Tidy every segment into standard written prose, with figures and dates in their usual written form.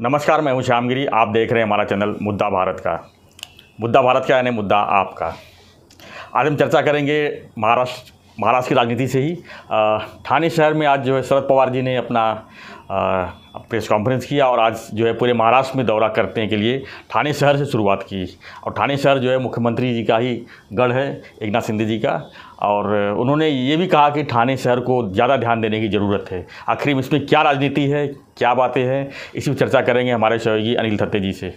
नमस्कार, मैं हूं श्यामगिरी। आप देख रहे हैं हमारा चैनल मुद्दा भारत का। मुद्दा भारत का यानी मुद्दा आपका। आज हम चर्चा करेंगे महाराष्ट्र की राजनीति से ही। ठाणे शहर में आज जो है शरद पवार जी ने अपना प्रेस कॉन्फ्रेंस किया और आज जो है पूरे महाराष्ट्र में दौरा करने के लिए ठाणे शहर से शुरुआत की। और ठाणे शहर जो है मुख्यमंत्री जी का ही गढ़ है, एकनाथ शिंदे जी का। और उन्होंने ये भी कहा कि ठाणे शहर को ज़्यादा ध्यान देने की ज़रूरत है। आखिर इसमें क्या राजनीति है, क्या बातें हैं, इसी पर चर्चा करेंगे हमारे सहयोगी अनिल थत्ते जी से।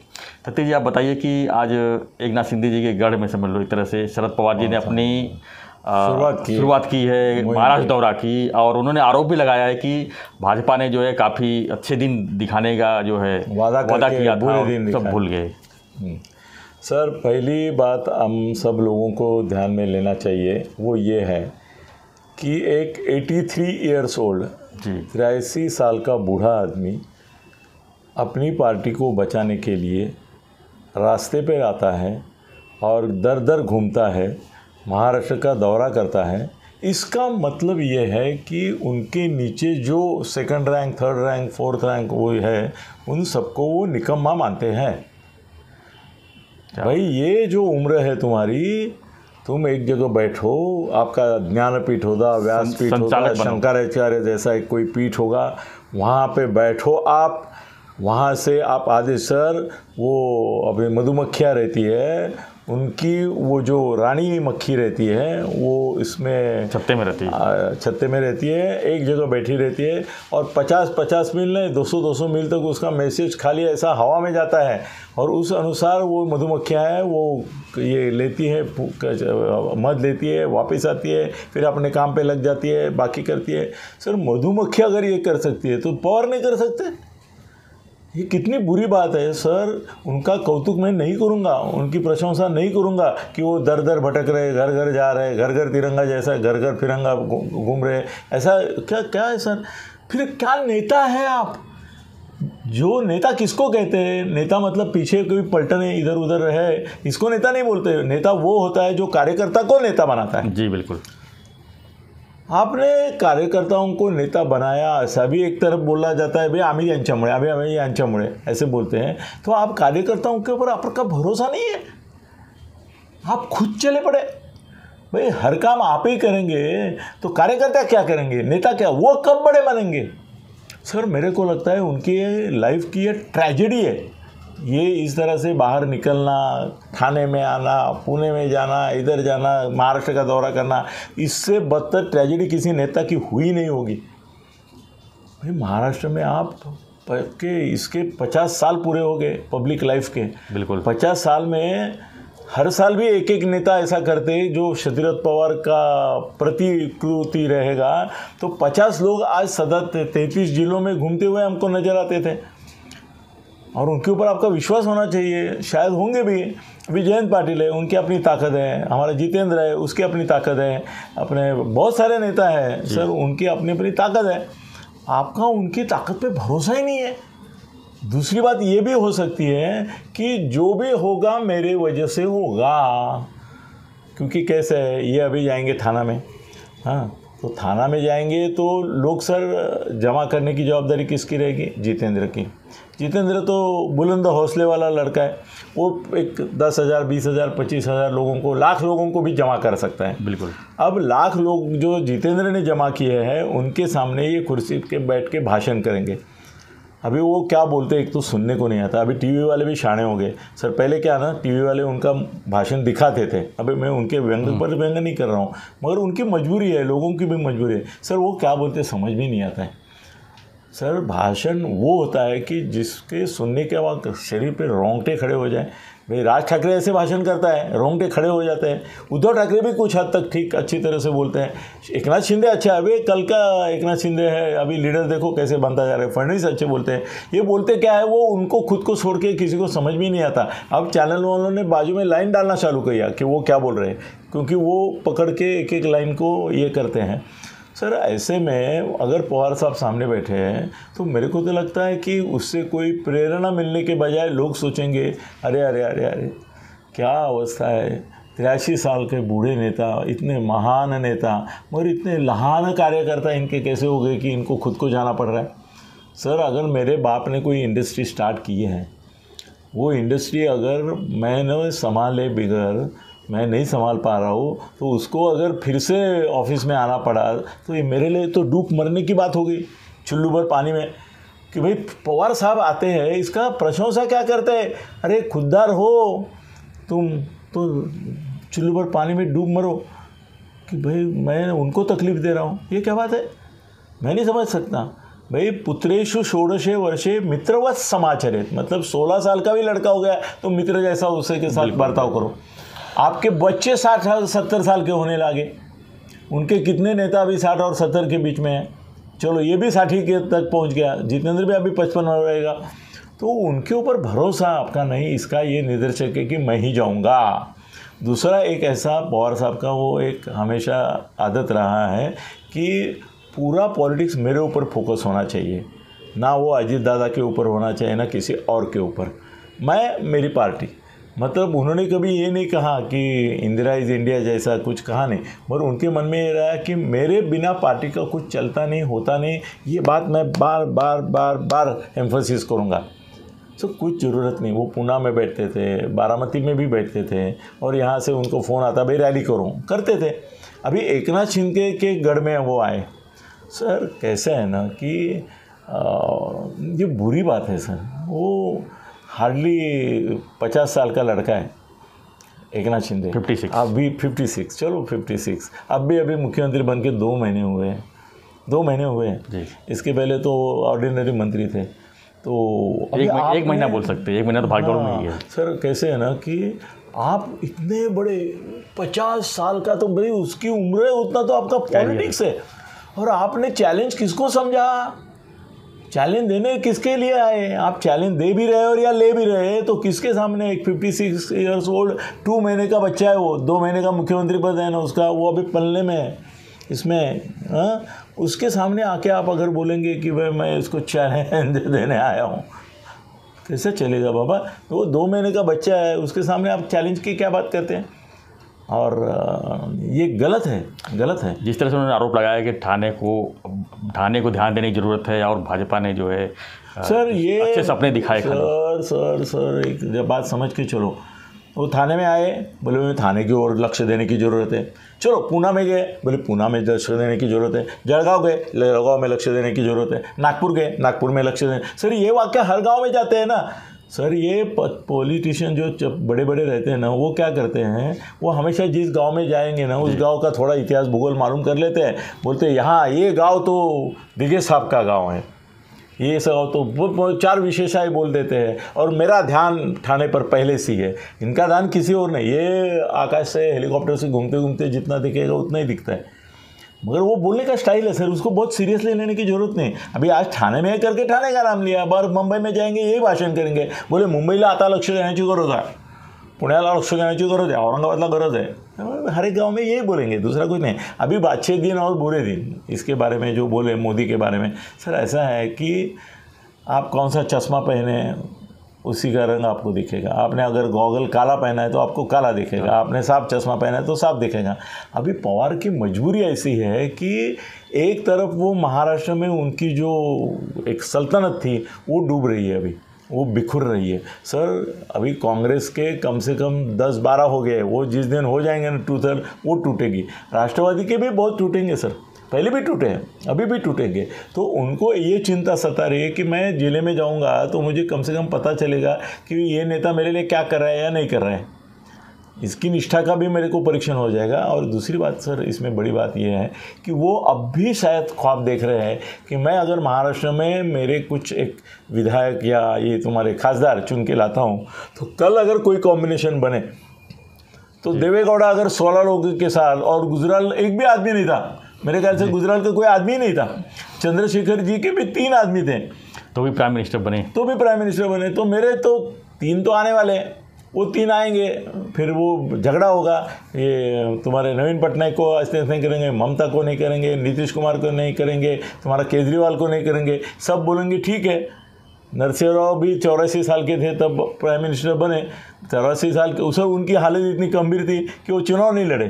थत्ते जी, आप बताइए कि आज एकनाथ शिंदे जी के गढ़ में समझ लो एक तरह से शरद पवार जी ने अपनी शुरुआत की है, महाराष्ट्र दौरा की। और उन्होंने आरोप भी लगाया है कि भाजपा ने जो है काफ़ी अच्छे दिन दिखाने का जो है वादा किया था, सब भूल गए। सर, पहली बात हम सब लोगों को ध्यान में लेना चाहिए वो ये है कि एक 83 ईयर्स ओल्ड 83 साल का बूढ़ा आदमी अपनी पार्टी को बचाने के लिए रास्ते पे आता है और दर दर घूमता है, महाराष्ट्र का दौरा करता है। इसका मतलब ये है कि उनके नीचे जो second rank, third rank, fourth rank वो है, उन सबको वो निकम्मा मानते हैं। भाई, ये जो उम्र है तुम्हारी, तुम एक जगह बैठो, आपका ज्ञानपीठ होगा, व्यासपीठ होगा, शंकराचार्य जैसा एक कोई पीठ होगा, वहाँ पे बैठो आप। वहाँ से आप आधे सर वो अभी मधुमक्खियाँ रहती है, उनकी वो जो रानी मक्खी रहती है वो इसमें छत्ते में रहती है, एक जगह बैठी रहती है। और 50-50 मील नहीं, 200-200 मील तक उसका मैसेज खाली ऐसा हवा में जाता है। और उस अनुसार वो मधुमक्खियाँ हैं, वो ये लेती है, मध लेती है, वापस आती है, फिर अपने काम पे लग जाती है, बाकी करती है। सर, मधुमक्खी अगर ये कर सकती है तो पवार नहीं कर सकते? ये कितनी बुरी बात है सर। उनका कौतुक मैं नहीं करूँगा, उनकी प्रशंसा नहीं करूँगा कि वो दर दर भटक रहे, घर घर जा रहे, घर घर तिरंगा जैसा घर घर फिरंगा घूम रहे। ऐसा क्या है सर? फिर क्या नेता है आप? जो नेता किसको कहते हैं? नेता मतलब पीछे कोई पलटने इधर उधर है, इसको नेता नहीं बोलते। नेता वो होता है जो कार्यकर्ता को नेता बनाता है। जी बिल्कुल। आपने कार्यकर्ताओं को नेता बनाया, ऐसा भी एक तरफ बोला जाता है, भाई आम्ही यांच्यामुळे ऐसे बोलते हैं। तो आप कार्यकर्ताओं के ऊपर आपका भरोसा नहीं है, आप खुद चले पड़े। भाई, हर काम आप ही करेंगे तो कार्यकर्ता क्या करेंगे, नेता क्या, वो कब बड़े बनेंगे? सर, मेरे को लगता है उनकी लाइफ की ये ट्रेजेडी है। ये इस तरह से बाहर निकलना, ठाणे में आना, पुणे में जाना, इधर जाना, महाराष्ट्र का दौरा करना, इससे बदतर ट्रेजेडी किसी नेता की हुई नहीं होगी। भाई, महाराष्ट्र में आप के इसके 50 साल पूरे हो गए पब्लिक लाइफ के। बिल्कुल। 50 साल में हर साल भी एक एक नेता ऐसा करते जो शरद पवार का प्रतिकृति रहेगा, तो 50 लोग आज सदा 33 जिलों में घूमते हुए हमको नजर आते थे। और उनके ऊपर आपका विश्वास होना चाहिए, शायद होंगे भी। अभी जयंत पाटिल है, उनकी अपनी ताकत है, हमारा जितेंद्र है, उसकी अपनी ताकत है, अपने बहुत सारे नेता हैं सर, उनकी अपनी अपनी ताकत है। आपका उनकी ताकत पे भरोसा ही नहीं है। दूसरी बात ये भी हो सकती है कि जो भी होगा मेरे वजह से होगा, क्योंकि कैसे है, ये अभी जाएंगे थाना में। हाँ, तो थाना में जाएंगे तो लोग सर जमा करने की जवाबदारी किसकी रहेगी? जितेंद्र की। जितेंद्र तो बुलंद हौसले वाला लड़का है, वो एक 10,000, 20,000, 25,000 लोगों को, लाख लोगों को भी जमा कर सकता है। बिल्कुल। अब लाख लोग जो जितेंद्र ने जमा किए हैं, उनके सामने ये कुर्सी पे बैठ के भाषण करेंगे। अभी वो क्या बोलते हैं एक तो सुनने को नहीं आता। अभी टीवी वाले भी शाणे हो गए सर। पहले क्या ना, टीवी वाले उनका भाषण दिखाते थे। अभी मैं उनके व्यंग पर व्यंग नहीं कर रहा हूँ, मगर उनकी मजबूरी है, लोगों की भी मजबूरी है सर। वो क्या बोलते समझ भी नहीं आता है सर। भाषण वो होता है कि जिसके सुनने के बाद शरीर पे रोंगटे खड़े हो जाए। भाई, राज ठाकरे ऐसे भाषण करता है, रोंगटे खड़े हो जाते हैं। उद्धव ठाकरे भी कुछ हद तक ठीक अच्छी तरह से बोलते हैं। एकनाथ शिंदे अच्छा है, अभी कल का एकनाथ शिंदे है, अभी लीडर देखो कैसे बनता जा रहा है। फडणवीस अच्छे बोलते हैं। ये बोलते क्या है, वो उनको खुद को छोड़ के किसी को समझ भी नहीं आता। अब चैनल वालों ने बाजू में लाइन डालना चालू किया कि वो क्या बोल रहे हैं, क्योंकि वो पकड़ के एक एक लाइन को ये करते हैं। सर, ऐसे में अगर पवार साहब सामने बैठे हैं तो मेरे को तो लगता है कि उससे कोई प्रेरणा मिलने के बजाय लोग सोचेंगे, अरे अरे अरे अरे क्या अवस्था है, 83 साल के बूढ़े नेता, इतने महान नेता, मगर इतने लहान कार्यकर्ता इनके कैसे हो गए कि इनको खुद को जाना पड़ रहा है। सर अगर मेरे बाप ने कोई इंडस्ट्री स्टार्ट की है, वो इंडस्ट्री अगर मैंने संभाले बिगड़ मैं नहीं संभाल पा रहा हूँ, तो उसको अगर फिर से ऑफिस में आना पड़ा तो ये मेरे लिए तो डूब मरने की बात हो गई चुल्लू भर पानी में। कि भाई पवार साहब आते हैं, इसका प्रशंसा क्या करते हैं, अरे खुददार हो तुम तो चुल्लू भर पानी में डूब मरो, कि भाई मैं उनको तकलीफ़ दे रहा हूँ, ये क्या बात है? मैं नहीं समझ सकता। भाई पुत्रेशु षोडशे वर्षे मित्रवत समाचरित, मतलब 16 साल का भी लड़का हो गया तो मित्र जैसा उससे के साथ बर्ताव करो। आपके बच्चे 60-70 साल के होने लगे, उनके कितने नेता अभी 60 और 70 के बीच में हैं, चलो ये भी 60 के तक पहुंच गया, जितेंद्र भी अभी 55 में रहेगा, तो उनके ऊपर भरोसा आपका नहीं, इसका ये निदर्शक है कि मैं ही जाऊंगा। दूसरा एक ऐसा पवार साहब का वो एक हमेशा आदत रहा है कि पूरा पॉलिटिक्स मेरे ऊपर फोकस होना चाहिए, ना वो अजीत दादा के ऊपर होना चाहिए ना किसी और के ऊपर, मैं मेरी पार्टी। मतलब उन्होंने कभी ये नहीं कहा कि इंदिरा इज़ इंडिया जैसा कुछ कहा नहीं, मगर उनके मन में ये रहा कि मेरे बिना पार्टी का कुछ चलता नहीं होता नहीं, ये बात मैं बार बार बार बार एम्फोसिस करूँगा। तो कुछ ज़रूरत नहीं, वो पूना में बैठते थे, बारामती में भी बैठते थे, और यहाँ से उनको फ़ोन आता भाई रैली करूँ, करते थे। अभी एकनाथ शिंदे के गढ़ में वो आए। सर कैसे है ना कि ये बुरी बात है सर, वो हार्डली 50 साल का लड़का है एकनाथ शिंदे, 56 अभी 56, चलो 56, अब भी अभी मुख्यमंत्री बन के 2 महीने हुए हैं, 2 महीने हुए हैं जी। इसके पहले तो ऑर्डिनरी मंत्री थे। तो एक महीना बोल सकते हैं, 1 महीना तो भागदौड़ में ही है। सर कैसे है ना कि आप इतने बड़े 50 साल का, तो भाई उसकी उम्र है उतना तो आपका पॉलिटिक्स है, और आपने चैलेंज किसको समझा, चैलेंज देने किसके लिए आए? आप चैलेंज दे भी रहे और या ले भी रहे तो किसके सामने? एक 56 ईयर्स ओल्ड 2 महीने का बच्चा है, वो 2 महीने का मुख्यमंत्री पद है ना उसका, वो अभी पलने में है इसमें, हाँ? उसके सामने आके आप अगर बोलेंगे कि भाई मैं इसको चैलेंज देने आया हूँ, कैसे चलेगा बाबा? तो वो 2 महीने का बच्चा है, उसके सामने आप चैलेंज की क्या बात करते हैं? और ये गलत है, गलत है। जिस तरह से उन्होंने आरोप लगाया कि थाने को ध्यान देने की ज़रूरत है, और भाजपा ने जो है सर ये अच्छे सपने दिखाए। सर एक जब बात समझ के चलो, वो थाने में आए, बोले मैं थाने की ओर लक्ष्य देने की ज़रूरत है। चलो पूना में गए, बोले पूना में लक्ष्य देने की ज़रूरत है। जलगांव गए, जलगांव में लक्ष्य देने की ज़रूरत है। नागपुर गए, नागपुर में लक्ष्य देने। सर ये वाक्य हर गांव में जाते हैं ना सर। ये पॉलिटिशियन जो बड़े बड़े रहते हैं ना, वो क्या करते हैं, वो हमेशा जिस गांव में जाएंगे ना, उस गांव का थोड़ा इतिहास भूगोल मालूम कर लेते हैं। बोलते हैं यहाँ ये गांव तो दिगे साहब का गांव है, ये सब तो वो 4 विशेषाएँ बोल देते हैं, और मेरा ध्यान थाने पर पहले से ही है, इनका ध्यान किसी और नहीं। ये आकाश से हेलीकॉप्टर से घूमते घूमते जितना दिखेगा उतना ही दिखता है, मगर वो बोलने का स्टाइल है सर, उसको बहुत सीरियसली लेने की जरूरत नहीं। अभी आज ठाणे में करके ठाणे का नाम लिया, बार मुंबई में जाएंगे यही भाषण करेंगे, बोले मुंबईला आता लक्ष देण्याची गरज आहे, पुण्याला लक्ष देण्याची गरज आहे, औरंगाबादला गरज है, हर एक गांव में यही बोलेंगे, दूसरा कुछ नहीं। अभी अच्छे दिन और बुरे दिन इसके बारे में जो बोले मोदी के बारे में, सर ऐसा है कि आप कौन सा चश्मा पहने उसी का रंग आपको दिखेगा। आपने अगर गॉगल काला पहना है तो आपको काला दिखेगा, आपने साफ चश्मा पहना है तो साफ दिखेगा। अभी पवार की मजबूरी ऐसी है कि एक तरफ वो महाराष्ट्र में उनकी जो एक सल्तनत थी वो डूब रही है, अभी वो बिखुर रही है सर। अभी कांग्रेस के कम से कम 10-12 हो गए, वो जिस दिन हो जाएंगे ना 2/3 वो टूटेगी। राष्ट्रवादी के भी बहुत टूटेंगे सर, पहले भी टूटे हैं, अभी भी टूटेंगे। तो उनको ये चिंता सता रही है कि मैं जिले में जाऊंगा तो मुझे कम से कम पता चलेगा कि ये नेता मेरे लिए क्या कर रहा है या नहीं कर रहा है, इसकी निष्ठा का भी मेरे को परीक्षण हो जाएगा। और दूसरी बात सर, इसमें बड़ी बात यह है कि वो अब भी शायद ख्वाब देख रहे हैं कि मैं अगर महाराष्ट्र में मेरे कुछ एक विधायक या ये तुम्हारे खासदार चुन के लाता हूँ, तो कल अगर कोई कॉम्बिनेशन बने तो देवेगौड़ा अगर 16 लोगों के साथ, और गुजराल एक भी आदमी नहीं था, मेरे ख्याल से गुजराल का कोई आदमी नहीं था, चंद्रशेखर जी के भी 3 आदमी थे, तो भी प्राइम मिनिस्टर बने, तो मेरे तो 3 तो आने वाले हैं, वो 3 आएंगे, फिर वो झगड़ा होगा। ये तुम्हारे नवीन पटनायक को ऐसे नहीं करेंगे, ममता को नहीं करेंगे, नीतीश कुमार को नहीं करेंगे, तुम्हारा केजरीवाल को नहीं करेंगे, सब बोलेंगे ठीक है। नरसिंह राव भी 84 साल के थे तब प्राइम मिनिस्टर बने, 84 साल के, उस उनकी हालत इतनी गंभीर थी कि वो चुनाव नहीं लड़े,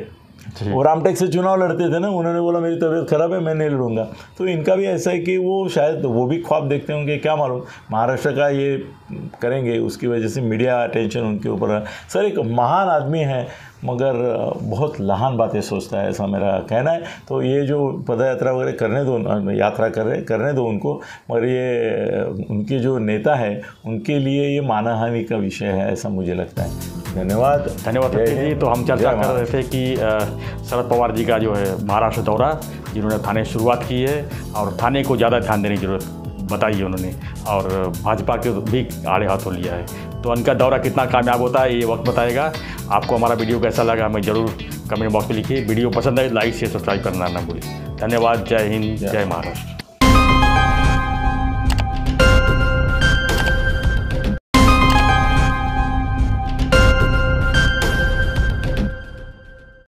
वो रामटेक से चुनाव लड़ते थे ना, उन्होंने बोला मेरी तबीयत खराब है, मैं नहीं लड़ूंगा। तो इनका भी ऐसा है कि वो शायद वो भी ख्वाब देखते होंगे, क्या मालूम महाराष्ट्र का ये करेंगे, उसकी वजह से मीडिया अटेंशन उनके ऊपर है। सर एक महान आदमी है मगर बहुत लहान बातें सोचता है, ऐसा मेरा कहना है। तो ये जो पदयात्रा वगैरह करने दो, यात्रा करने दो उनको, मगर ये उनके जो नेता है उनके लिए ये मानहानि का विषय है, ऐसा मुझे लगता है। धन्यवाद सत्य जी। तो हम चर्चा कर रहे थे कि शरद पवार जी का जो है महाराष्ट्र दौरा, जिन्होंने थाने शुरुआत की है और थाने को ज़्यादा ध्यान देने की जरूरत बताई है उन्होंने, और भाजपा के भी आड़े हाथों लिया है। तो उनका दौरा कितना कामयाब होता है ये वक्त बताएगा। आपको हमारा वीडियो कैसा लगा हमें ज़रूर कमेंट बॉक्स में लिखिए। वीडियो पसंद आए लाइक शेयर सब्सक्राइब करना ना भूलिए। धन्यवाद। जय हिंद, जय महाराष्ट्र।